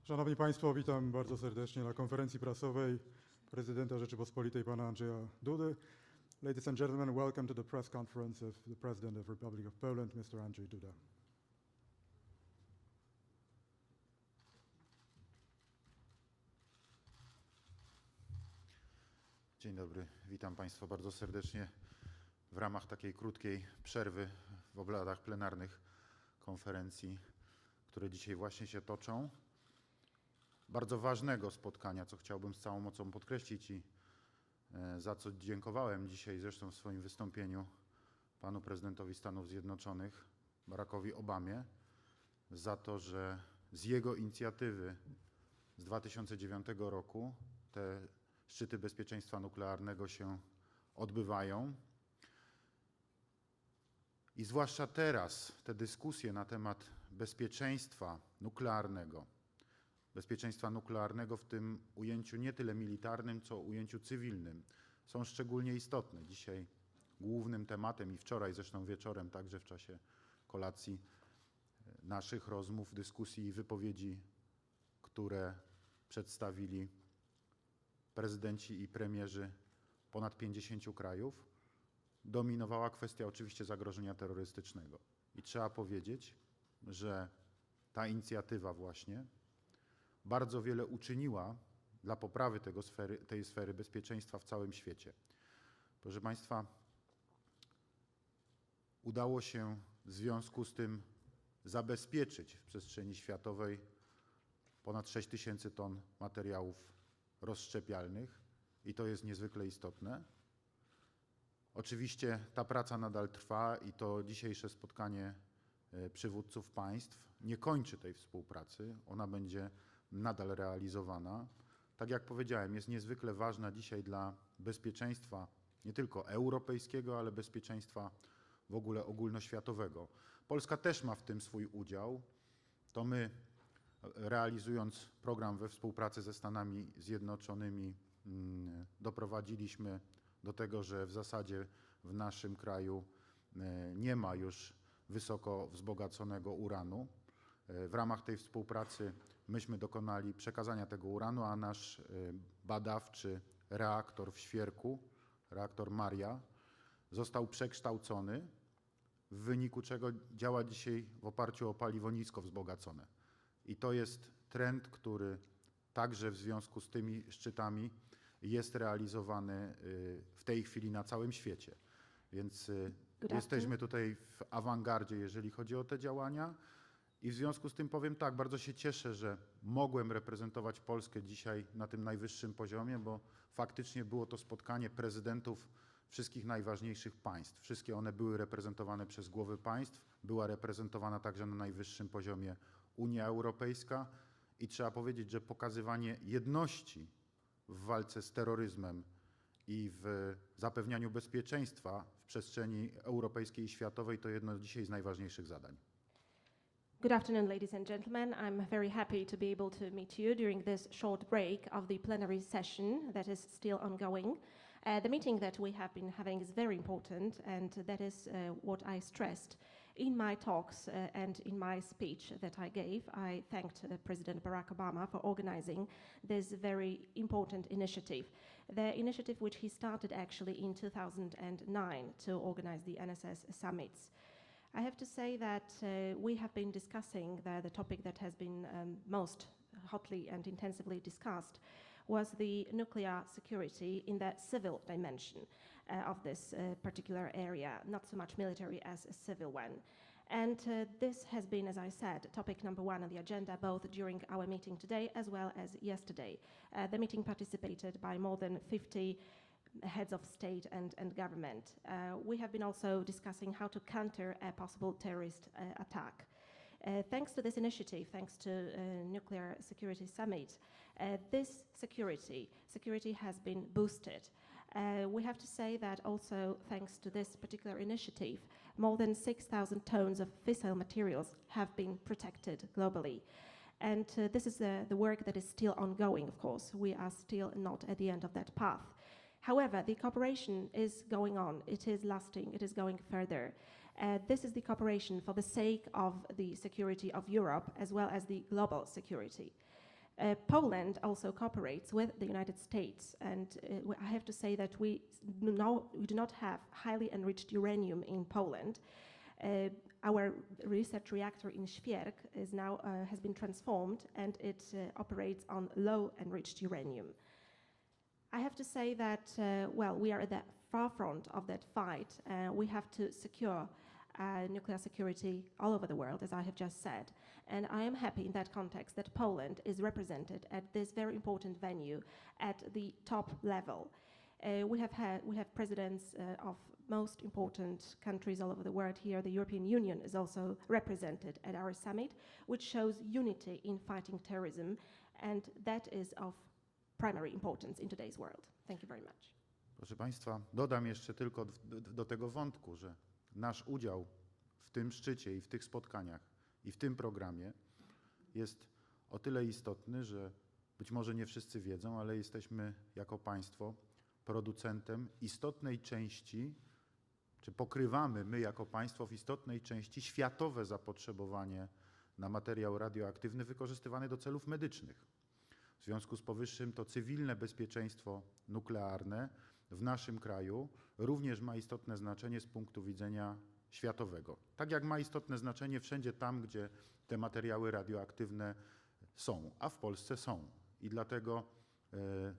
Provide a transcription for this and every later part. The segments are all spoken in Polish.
Szanowni Państwo, witam bardzo serdecznie na konferencji prasowej prezydenta Rzeczypospolitej pana Andrzeja Dudy. Ladies and gentlemen, welcome to the press conference of the President of the Republic of Poland, Mr. Andrzej Duda. Dzień dobry, witam Państwa bardzo serdecznie w ramach takiej krótkiej przerwy w obradach plenarnych konferencji, które dzisiaj właśnie się toczą. Bardzo ważnego spotkania, co chciałbym z całą mocą podkreślić i za co dziękowałem dzisiaj zresztą w swoim wystąpieniu panu prezydentowi Stanów Zjednoczonych, Barackowi Obamie, za to, że z jego inicjatywy z 2009 roku te szczyty bezpieczeństwa nuklearnego się odbywają. I zwłaszcza teraz te dyskusje na temat bezpieczeństwa nuklearnego w tym ujęciu nie tyle militarnym, co ujęciu cywilnym, są szczególnie istotne. Dzisiaj głównym tematem i wczoraj zresztą wieczorem, także w czasie kolacji, naszych rozmów, dyskusji i wypowiedzi, które przedstawili prezydenci i premierzy ponad 50 krajów, dominowała kwestia oczywiście zagrożenia terrorystycznego. I trzeba powiedzieć, że ta inicjatywa właśnie bardzo wiele uczyniła dla poprawy tej sfery bezpieczeństwa w całym świecie. Proszę Państwa, udało się w związku z tym zabezpieczyć w przestrzeni światowej ponad 6 tysięcy ton materiałów rozszczepialnych i to jest niezwykle istotne. Oczywiście ta praca nadal trwa i to dzisiejsze spotkanie przywódców państw nie kończy tej współpracy. Ona będzie nadal realizowana. Tak jak powiedziałem, jest niezwykle ważna dzisiaj dla bezpieczeństwa nie tylko europejskiego, ale bezpieczeństwa w ogóle ogólnoświatowego. Polska też ma w tym swój udział. To my, realizując program we współpracy ze Stanami Zjednoczonymi, doprowadziliśmy do tego, że w zasadzie w naszym kraju nie ma już wysoko wzbogaconego uranu. W ramach tej współpracy myśmy dokonali przekazania tego uranu, a nasz badawczy reaktor w Świerku, reaktor Maria, został przekształcony, w wyniku czego działa dzisiaj w oparciu o paliwo nisko wzbogacone. I to jest trend, który także w związku z tymi szczytami jest realizowany w tej chwili na całym świecie. Więc jesteśmy tutaj w awangardzie, jeżeli chodzi o te działania. I w związku z tym powiem tak, bardzo się cieszę, że mogłem reprezentować Polskę dzisiaj na tym najwyższym poziomie, bo faktycznie było to spotkanie prezydentów wszystkich najważniejszych państw. Wszystkie one były reprezentowane przez głowy państw, była reprezentowana także na najwyższym poziomie Unia Europejska i trzeba powiedzieć, że pokazywanie jedności w walce z terroryzmem i w zapewnianiu bezpieczeństwa w przestrzeni europejskiej i światowej to jedno dzisiaj z najważniejszych zadań. Good afternoon, ladies and gentlemen. I'm very happy to be able to meet you during this short break of the plenary session that is still ongoing. The meeting that we have been having is very important, and that is what I stressed in my talks and in my speech that I gave. I thanked President Barack Obama for organizing this very important initiative. The initiative which he started actually in 2009 to organize the NSS summits. I have to say that we have been discussing the topic that has been most hotly and intensively discussed was the nuclear security in the civil dimension of this particular area, not so much military as a civil one. And this has been, as I said, topic number one on the agenda, both during our meeting today as well as yesterday. The meeting participated by more than 50 heads of state and government. We have been also discussing how to counter a possible terrorist attack. Thanks to this initiative, thanks to Nuclear Security Summit, this security has been boosted. We have to say that also thanks to this particular initiative, more than 6,000 tons of fissile materials have been protected globally. And this is the work that is still ongoing, of course. We are still not at the end of that path. However, the cooperation is going on, it is lasting, it is going further. This is the cooperation for the sake of the security of Europe as well as the global security. Poland also cooperates with the United States, and I have to say that we do not have highly enriched uranium in Poland. Our research reactor in Świerk is now has been transformed, and it operates on low enriched uranium. I have to say that we are at the forefront of that fight. We have to secure nuclear security all over the world, as I have just said. And I am happy in that context that Poland is represented at this very important venue at the top level. We have presidents of most important countries all over the world here. The European Union is also represented at our summit, which shows unity in fighting terrorism, and that is of primary importance in today's world. Thank you very much. Proszę Państwa, dodam jeszcze tylko do tego wątku, że nasz udział w tym szczycie i w tych spotkaniach i w tym programie jest o tyle istotny, że być może nie wszyscy wiedzą, ale jesteśmy jako państwo producentem istotnej części, czy pokrywamy my jako państwo w istotnej części światowe zapotrzebowanie na materiał radioaktywny wykorzystywany do celów medycznych. W związku z powyższym to cywilne bezpieczeństwo nuklearne w naszym kraju również ma istotne znaczenie z punktu widzenia światowego. Tak jak ma istotne znaczenie wszędzie tam, gdzie te materiały radioaktywne są, a w Polsce są. I dlatego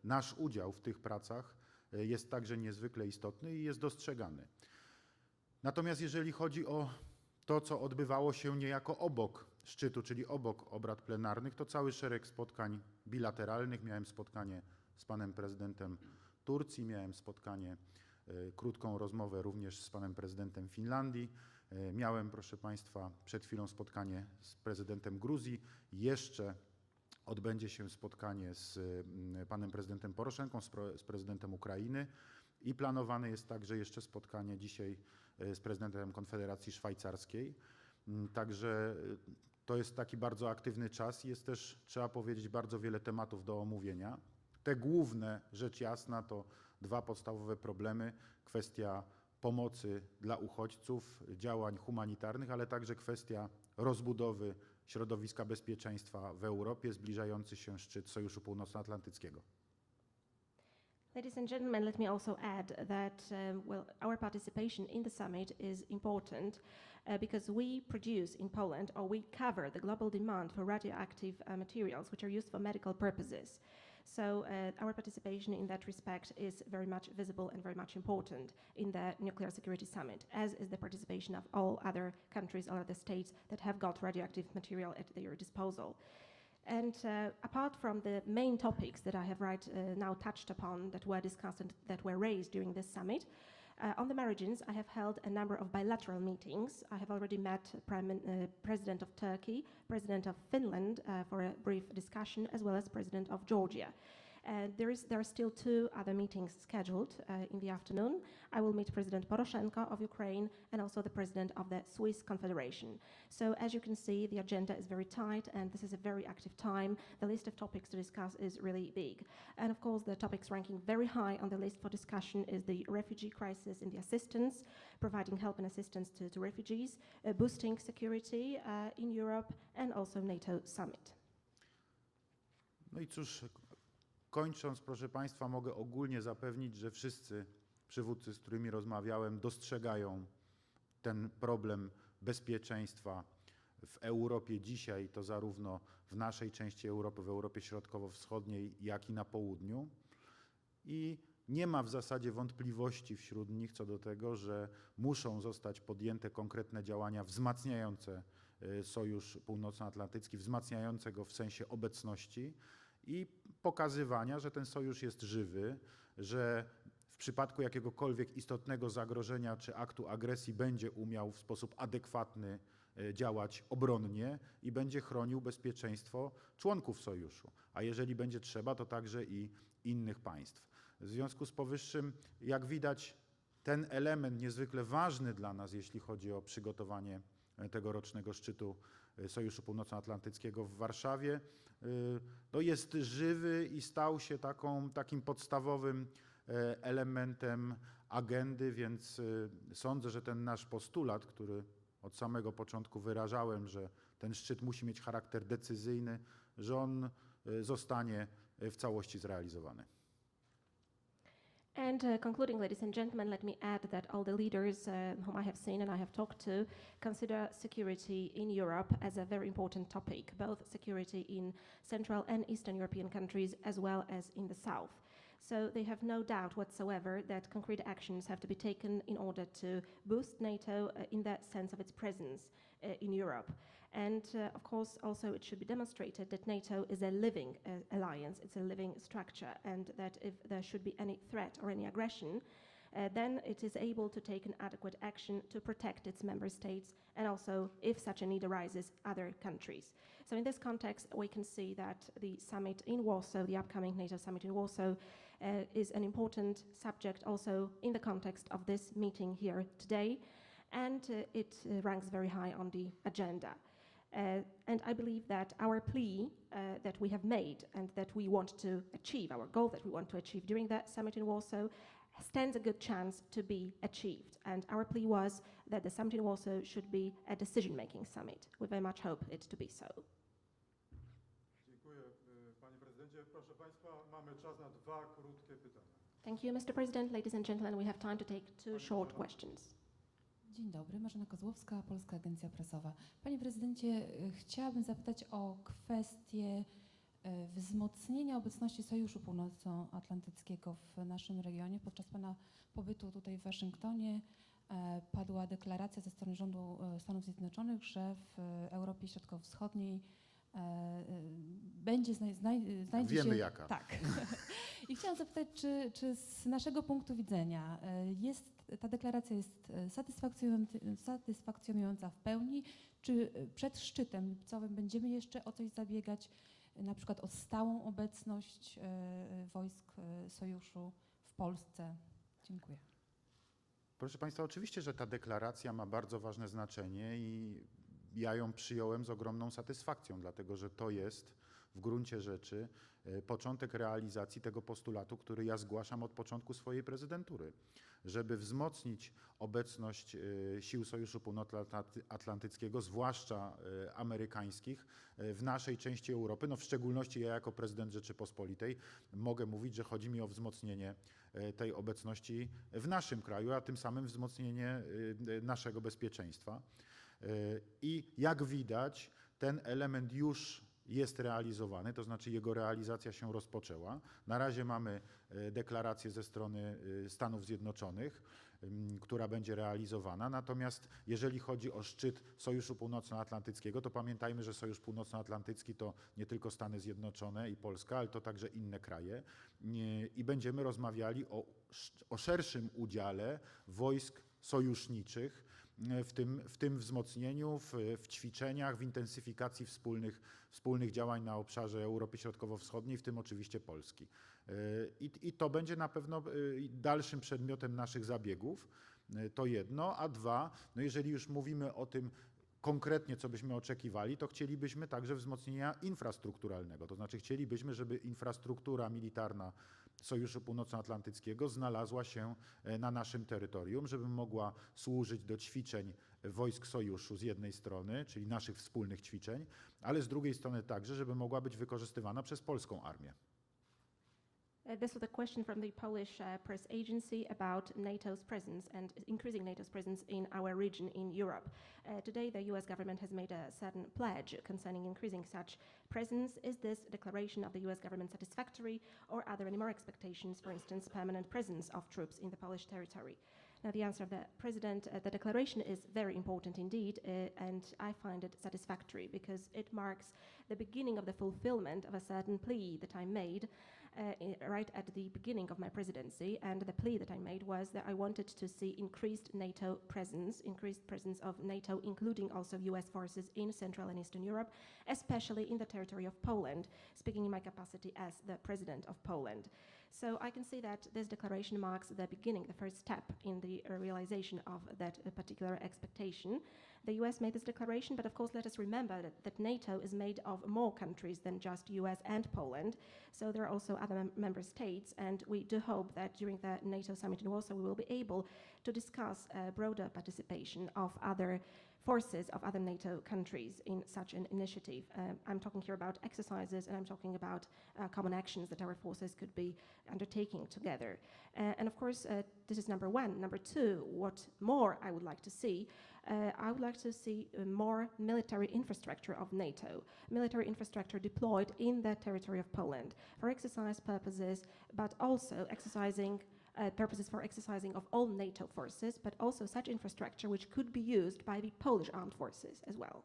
nasz udział w tych pracach jest także niezwykle istotny i jest dostrzegany. Natomiast jeżeli chodzi o to, co odbywało się niejako obok szczytu, czyli obok obrad plenarnych, to cały szereg spotkań bilateralnych. Miałem spotkanie z panem prezydentem Turcji, miałem spotkanie, krótką rozmowę również z panem prezydentem Finlandii. Miałem, proszę Państwa, przed chwilą spotkanie z prezydentem Gruzji. Jeszcze odbędzie się spotkanie z panem prezydentem Poroszenką, z prezydentem Ukrainy i planowane jest także jeszcze spotkanie dzisiaj z prezydentem Konfederacji Szwajcarskiej. Także to jest taki bardzo aktywny czas i jest też, trzeba powiedzieć, bardzo wiele tematów do omówienia. Te główne, rzecz jasna, to dwa podstawowe problemy. Kwestia pomocy dla uchodźców, działań humanitarnych, ale także kwestia rozbudowy środowiska bezpieczeństwa w Europie, zbliżający się szczyt Sojuszu Północnoatlantyckiego. Ladies and gentlemen, let me also add that our participation in the summit is important because we produce in Poland, or we cover the global demand for radioactive materials which are used for medical purposes. So our participation in that respect is very much visible and very much important in the Nuclear Security Summit, as is the participation of all other countries or other states that have got radioactive material at their disposal. And apart from the main topics that I have now touched upon, that were discussed and that were raised during this summit, on the margins, I have held a number of bilateral meetings. I have already met President of Turkey, President of Finland for a brief discussion, as well as President of Georgia. There are still two other meetings scheduled in the afternoon. I will meet President Poroshenko of Ukraine and also the President of the Swiss Confederation. So as you can see, the agenda is very tight and this is a very active time. The list of topics to discuss is really big. And of course, the topics ranking very high on the list for discussion is the refugee crisis and the assistance, providing help and assistance to refugees, boosting security in Europe, and also NATO summit. No i cóż, kończąc, proszę Państwa, mogę ogólnie zapewnić, że wszyscy przywódcy, z którymi rozmawiałem, dostrzegają ten problem bezpieczeństwa w Europie dzisiaj, to zarówno w naszej części Europy, w Europie Środkowo-Wschodniej, jak i na południu. I nie ma w zasadzie wątpliwości wśród nich co do tego, że muszą zostać podjęte konkretne działania wzmacniające Sojusz Północnoatlantycki, wzmacniające go w sensie obecności i pokazywania, że ten sojusz jest żywy, że w przypadku jakiegokolwiek istotnego zagrożenia czy aktu agresji będzie umiał w sposób adekwatny działać obronnie i będzie chronił bezpieczeństwo członków sojuszu, a jeżeli będzie trzeba, to także i innych państw. W związku z powyższym, jak widać, ten element niezwykle ważny dla nas, jeśli chodzi o przygotowanie tegorocznego szczytu Sojuszu Północnoatlantyckiego w Warszawie, no jest żywy i stał się takim podstawowym elementem agendy, więc sądzę, że ten nasz postulat, który od samego początku wyrażałem, że ten szczyt musi mieć charakter decyzyjny, że on zostanie w całości zrealizowany. And concluding, ladies and gentlemen, let me add that all the leaders whom I have seen and I have talked to consider security in Europe as a very important topic, both security in Central and Eastern European countries as well as in the South. So they have no doubt whatsoever that concrete actions have to be taken in order to boost NATO in the sense of its presence in Europe. And of course, also it should be demonstrated that NATO is a living alliance, it's a living structure, and that if there should be any threat or any aggression, then it is able to take an adequate action to protect its member states and also, if such a need arises, other countries. So in this context, we can see that the summit in Warsaw, the upcoming NATO summit in Warsaw, is an important subject also in the context of this meeting here today, and it ranks very high on the agenda. And I believe that our plea that we have made and that we want to achieve, our goal that we want to achieve during that summit in Warsaw, stands a good chance to be achieved. And our plea was that the summit in Warsaw should be a decision-making summit. We very much hope it to be so. Dziękuję, panie prezydencie. Proszę państwa, mamy czas na 2 krótkie pytania. Thank you, Mr. President. Ladies and gentlemen, we have time to take 2 short questions. Dzień dobry, Marzena Kozłowska, Polska Agencja Prasowa. Panie prezydencie, chciałabym zapytać o kwestię wzmocnienia obecności Sojuszu Północnoatlantyckiego w naszym regionie. Podczas pana pobytu tutaj w Waszyngtonie padła deklaracja ze strony rządu Stanów Zjednoczonych, że w Europie Środkowo-Wschodniej znajdzie Wiemy się... jaka. Tak. I chciałam zapytać, czy z naszego punktu widzenia ta deklaracja jest satysfakcjonująca w pełni, czy przed szczytem lipcowym będziemy jeszcze o coś zabiegać, na przykład o stałą obecność wojsk Sojuszu w Polsce? Dziękuję. Proszę Państwa, oczywiście, że ta deklaracja ma bardzo ważne znaczenie i ja ją przyjąłem z ogromną satysfakcją, dlatego że to jest w gruncie rzeczy początek realizacji tego postulatu, który ja zgłaszam od początku swojej prezydentury, żeby wzmocnić obecność sił Sojuszu Północnoatlantyckiego, zwłaszcza amerykańskich, w naszej części Europy. No w szczególności ja jako prezydent Rzeczypospolitej mogę mówić, że chodzi mi o wzmocnienie tej obecności w naszym kraju, a tym samym wzmocnienie naszego bezpieczeństwa. I jak widać, ten element już jest realizowany, to znaczy jego realizacja się rozpoczęła. Na razie mamy deklarację ze strony Stanów Zjednoczonych, która będzie realizowana. Natomiast jeżeli chodzi o szczyt Sojuszu Północnoatlantyckiego, to pamiętajmy, że Sojusz Północnoatlantycki to nie tylko Stany Zjednoczone i Polska, ale to także inne kraje. I będziemy rozmawiali o szerszym udziale wojsk sojuszniczych w tym wzmocnieniu, w ćwiczeniach, w intensyfikacji wspólnych działań na obszarze Europy Środkowo-Wschodniej, w tym oczywiście Polski. I to będzie na pewno dalszym przedmiotem naszych zabiegów, to jedno, a dwa, no jeżeli już mówimy o tym konkretnie, co byśmy oczekiwali, to chcielibyśmy także wzmocnienia infrastrukturalnego, to znaczy chcielibyśmy, żeby infrastruktura militarna Sojuszu Północnoatlantyckiego znalazła się na naszym terytorium, żeby mogła służyć do ćwiczeń wojsk Sojuszu z jednej strony, czyli naszych wspólnych ćwiczeń, ale z drugiej strony także, żeby mogła być wykorzystywana przez polską armię. This was a question from the Polish press agency about NATO's presence and increasing NATO's presence in our region in Europe. Today, the US government has made a certain pledge concerning increasing such presence. Is this declaration of the US government satisfactory, or are there any more expectations, for instance, permanent presence of troops in the Polish territory? Now, the answer of the President, the declaration is very important indeed, and I find it satisfactory because it marks the beginning of the fulfillment of a certain plea that I made right at the beginning of my presidency. And the plea that I made was that I wanted to see increased NATO presence, increased presence of NATO, including also US forces in Central and Eastern Europe, especially in the territory of Poland, speaking in my capacity as the President of Poland. So I can see that this declaration marks the beginning, the first step in the realization of that particular expectation. The US made this declaration, but of course let us remember that NATO is made of more countries than just US and Poland. So there are also other member states, and we do hope that during the NATO summit in Warsaw we will be able to discuss broader participation of other forces of other NATO countries in such an initiative. I'm talking here about exercises, and I'm talking about common actions that our forces could be undertaking together. And of course, this is number one. Number two, what more I would like to see? I would like to see more military infrastructure of NATO, military infrastructure deployed in the territory of Poland for exercise purposes, but also purposes for exercising of all NATO forces, but also such infrastructure which could be used by the Polish armed forces as well.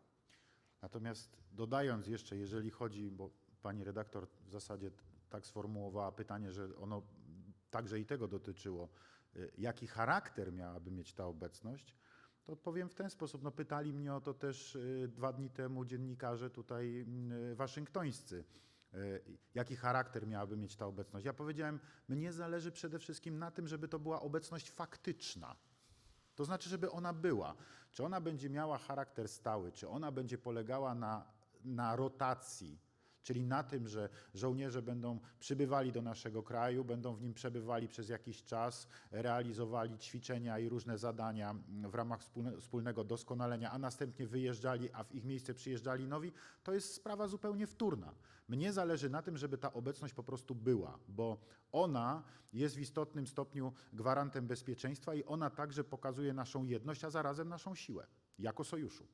Natomiast dodając jeszcze, jeżeli chodzi, bo pani redaktor w zasadzie tak sformułowała pytanie, że ono także i tego dotyczyło, jaki charakter miałaby mieć ta obecność, to odpowiem w ten sposób. No, pytali mnie o to też 2 dni temu dziennikarze tutaj waszyngtońscy. Jaki charakter miałaby mieć ta obecność? Ja powiedziałem, mnie zależy przede wszystkim na tym, żeby to była obecność faktyczna. To znaczy, żeby ona była. Czy ona będzie miała charakter stały, czy ona będzie polegała na rotacji, czyli na tym, że żołnierze będą przybywali do naszego kraju, będą w nim przebywali przez jakiś czas, realizowali ćwiczenia i różne zadania w ramach wspólnego doskonalenia, a następnie wyjeżdżali, a w ich miejsce przyjeżdżali nowi, to jest sprawa zupełnie wtórna. Mnie zależy na tym, żeby ta obecność po prostu była, bo ona jest w istotnym stopniu gwarantem bezpieczeństwa i ona także pokazuje naszą jedność, a zarazem naszą siłę jako sojuszu.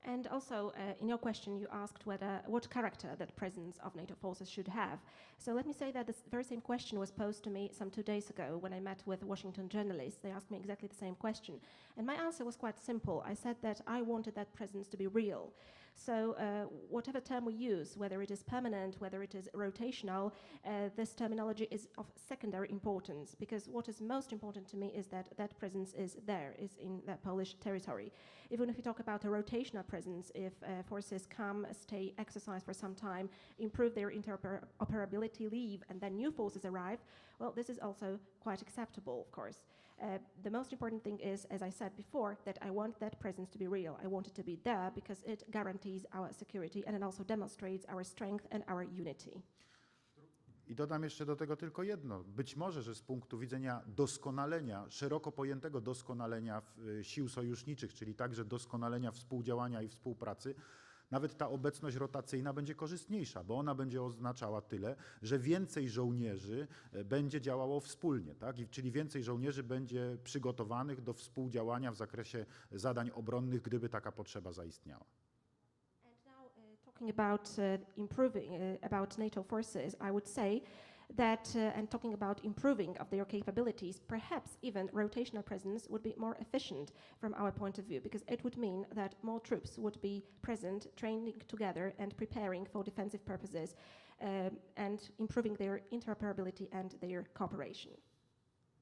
And also, in your question, you asked what character that presence of NATO forces should have. So let me say that this very same question was posed to me some 2 days ago when I met with Washington journalists. They asked me exactly the same question. And my answer was quite simple. I said that I wanted that presence to be real. So whatever term we use, whether it is permanent, whether it is rotational, this terminology is of secondary importance, because what is most important to me is that that presence is there, is in the Polish territory. Even if we talk about a rotational presence, if forces come, stay, exercise for some time, improve their interoperability, leave, and then new forces arrive, well, this is also quite acceptable, of course. The most important thing is, as I said before, that I want that presence to be real. I want it to be there because it guarantees our security and it also demonstrates our strength and our unity. I dodam jeszcze do tego tylko jedno. Być może, że z punktu widzenia doskonalenia, szeroko pojętego doskonalenia sił sojuszniczych, czyli także doskonalenia współdziałania i współpracy, nawet ta obecność rotacyjna będzie korzystniejsza, bo ona będzie oznaczała tyle, że więcej żołnierzy będzie działało wspólnie, tak? Czyli więcej żołnierzy będzie przygotowanych do współdziałania w zakresie zadań obronnych, gdyby taka potrzeba zaistniała. And now, talking about improving about NATO forces, I would say that, and talking about improving of their capabilities, perhaps even rotational presence would be more efficient from our point of view, because it would mean that more troops would be present, training together and preparing for defensive purposes, and improving their interoperability and their cooperation.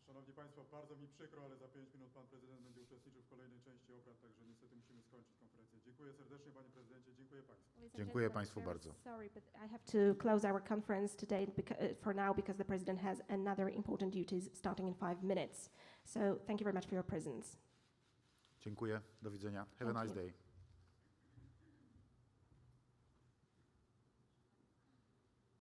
Szanowni Państwo, bardzo mi przykro, ale za 5 minut Pan Prezydent będzie uczestniczył w kolejnej części obrad, także niestety musimy skończyć konferencję. Dziękuję serdecznie Panie Prezydencie, dziękuję Państwu. Dziękuję Państwu bardzo. Sorry, but I have to close our conference today for now because the President has another important duties starting in 5 minutes. So thank you very much for your presence. Dziękuję, do widzenia. Have a nice day.